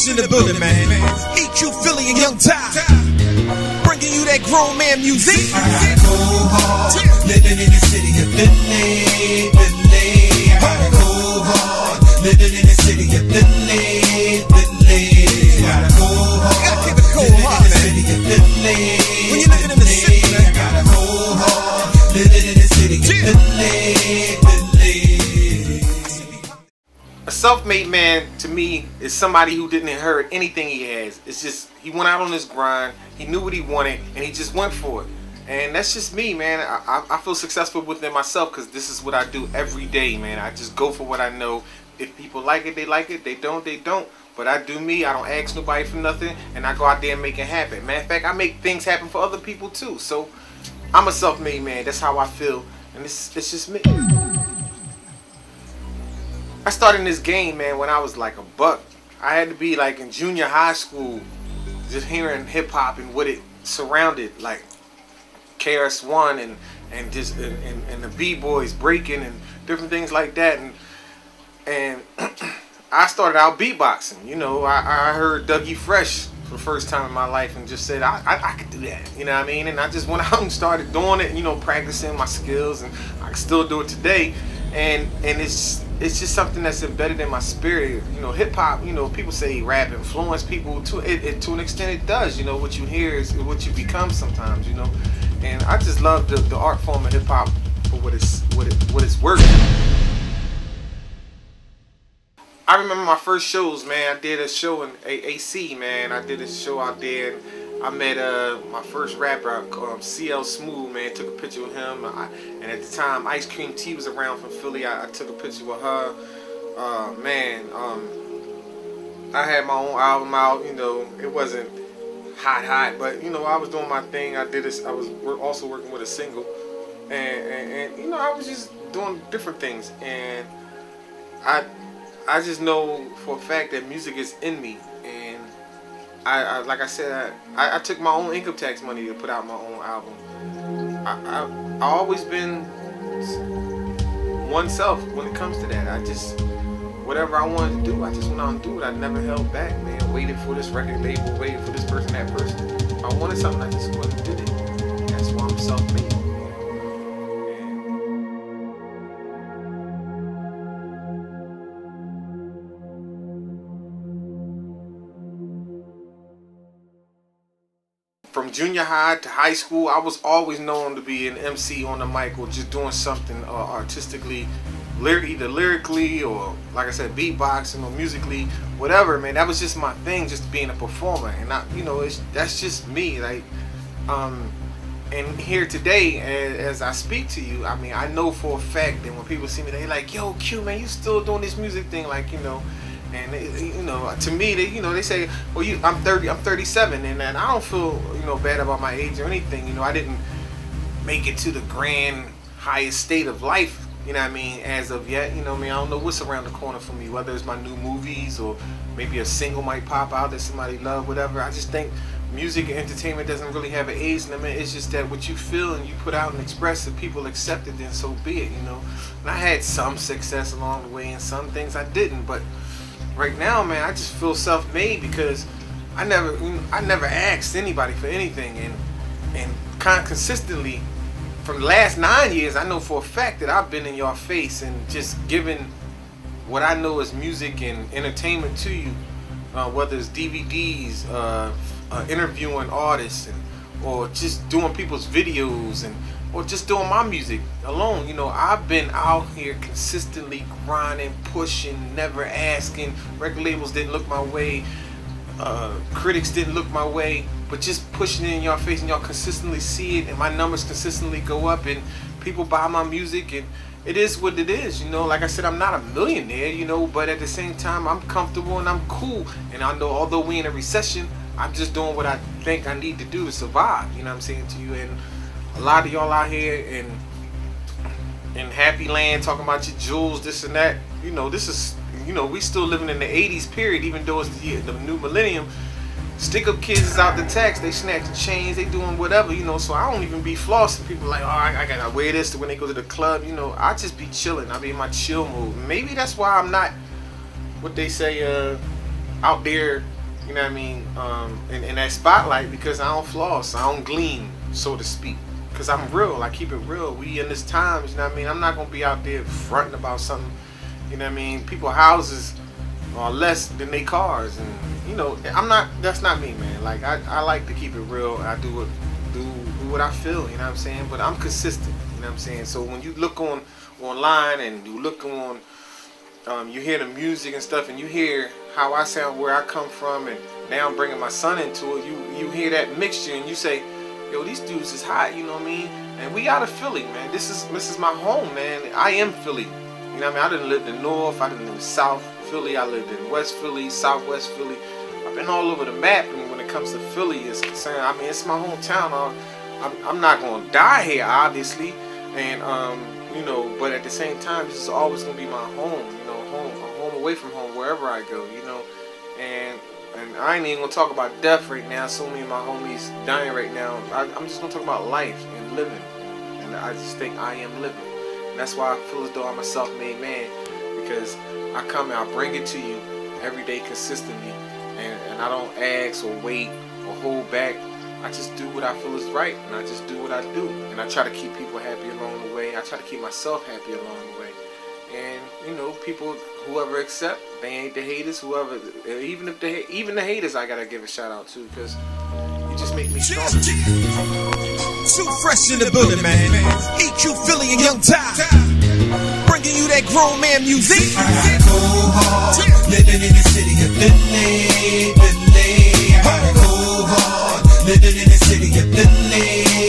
Fresh in the building, man. EQ, Philly, and Young Ty. Bringing you that grown man music. I go hard, living in the city of Philly, Philly. I go hard, living in the city of Philly, Philly. Gotta go hard, gotta keep it cold, living in the city of Philly. When you're living in the city, man, I gotta go hard, living in the city of Philly, Philly. A self-made man, to me, is somebody who didn't inherit anything he has. It's just, he went out on his grind, he knew what he wanted, and he just went for it. And that's just me, man. I feel successful within myself because this is what I do every day, man. I just go for what I know. If people like it, they like it. They don't, they don't. But I do me. I don't ask nobody for nothing, and I go out there and make it happen. Matter of fact, I make things happen for other people too. So I'm a self-made man. That's how I feel, and it's just me. I started in this game, man, when I was like a buck. I had to be like in junior high school, just hearing hip hop and what it surrounded, like KRS-One and just and the b-boys breaking and different things like that. And I started out beatboxing. You know, I heard Dougie Fresh for the first time in my life and just said I could do that. You know what I mean? And I just went out and started doing it. You know, practicing my skills, and I can still do it today. And it's just something that's embedded in my spirit. You know, hip hop, you know, people say rap influence people to an extent it does. You know, what you hear is what you become sometimes, you know. And I just love the art form of hip hop for what it's worth. I remember my first shows, man. I did a show in AC, man. I did a show out there. And I met my first rapper, CL Smooth, man. Took a picture with him. And at the time, Ice Cream Tea was around from Philly. I took a picture with her. Man, I had my own album out. You know, it wasn't hot, but you know, I was doing my thing. I was also working with a single, and you know, I was just doing different things. And I just know for a fact that music is in me. And I like I said, I took my own income tax money to put out my own album. I always been oneself when it comes to that. I just, whatever I wanted to do, I just went out and do it. I never held back, man. Waited for this record label, waited for this person, that person. If I wanted something, I just went and did it. That's why I'm self-made. From junior high to high school, I was always known to be an MC on the mic or just doing something artistically, either lyrically or, like I said, beatboxing or musically, whatever, man. That was just my thing, just being a performer. And you know, that's just me. Like, and here today, as I speak to you, I mean, I know for a fact that when people see me, they like, yo, Q, man, you still doing this music thing, like, you know. And you know, to me, they say, well, I'm 37, and I don't feel, you know, bad about my age or anything. You know, I didn't make it to the grand highest state of life, you know what I mean, as of yet. You know what I mean, I don't know what's around the corner for me, whether it's my new movies or maybe a single might pop out that somebody love, whatever. I just think music and entertainment doesn't really have an age limit. It's just that what you feel and you put out and express, if people accept it, then so be it, you know. And I had some success along the way and some things I didn't, but right now, man, I just feel self-made because I never asked anybody for anything, and kind of consistently from the last 9 years, I know for a fact that I've been in your face and just giving what I know is music and entertainment to you, whether it's DVDs, interviewing artists, or just doing people's videos, or just doing my music alone. You know, I've been out here consistently grinding, pushing, never asking. Record labels didn't look my way, critics didn't look my way, but just pushing it in your face, and y'all consistently see it, and my numbers consistently go up, and people buy my music, and it is what it is. You know, like I said, I'm not a millionaire, you know, but at the same time, I'm comfortable and I'm cool. And I know, although we in a recession, I'm just doing what I think I need to do to survive. You know what I'm saying to you? And a lot of y'all out here in happy land talking about your jewels, this and that. You know, this is, you know, we still living in the 80s period, even though it's the new millennium. Stick up kids is out the tax, they snatching chains, they doing whatever, you know. So I don't even be flossing. People like, oh, I gotta wear this when they go to the club, you know. I just be chilling. I be in my chill mood. Maybe that's why I'm not what they say out there you know what I mean, in that spotlight, because I don't floss, I don't gleam, so to speak. Because I'm real, I keep it real. We in this times, you know what I mean? I'm not going to be out there fronting about something, you know what I mean? People's houses are less than they cars, and, you know, that's not me, man. Like, I like to keep it real. I do what I feel, you know what I'm saying? But I'm consistent, you know what I'm saying? So when you look online and you look on, you hear the music and stuff, and you hear how I sound, where I come from, and now I'm bringing my son into it, you hear that mixture, and you say, yo, these dudes is hot, you know what I mean? And we out of Philly, man. This is my home, man. I am Philly. You know what I mean? I didn't live in North, I didn't live in South Philly, I lived in West Philly, Southwest Philly. I've been all over the map, and when it comes to Philly is concerned, I mean, it's my hometown. I'm not gonna die here, obviously, and you know, but at the same time, this is always gonna be my home, you know, a home away from home, wherever I go, you know, and I ain't even gonna talk about death right now. So many of my homies dying right now. I'm just gonna talk about life and living, and I just think I am living. And that's why I feel as though I'm a self-made man, because I come and I bring it to you every day consistently, and I don't ask or wait or hold back. I just do what I feel is right, and I just do what I do, and I try to keep people happy along the way. I try to keep myself happy along the way, and you know, people, whoever accept, they ain't the haters. Whoever, even the haters, I gotta give a shout out to, because you just make me stronger. Too fresh in the building, man. EQ Philly and Young Ty, bringing you that grown man music. I go hard, living in the city of Philly, Philly. I go hard, living in the city of Philly.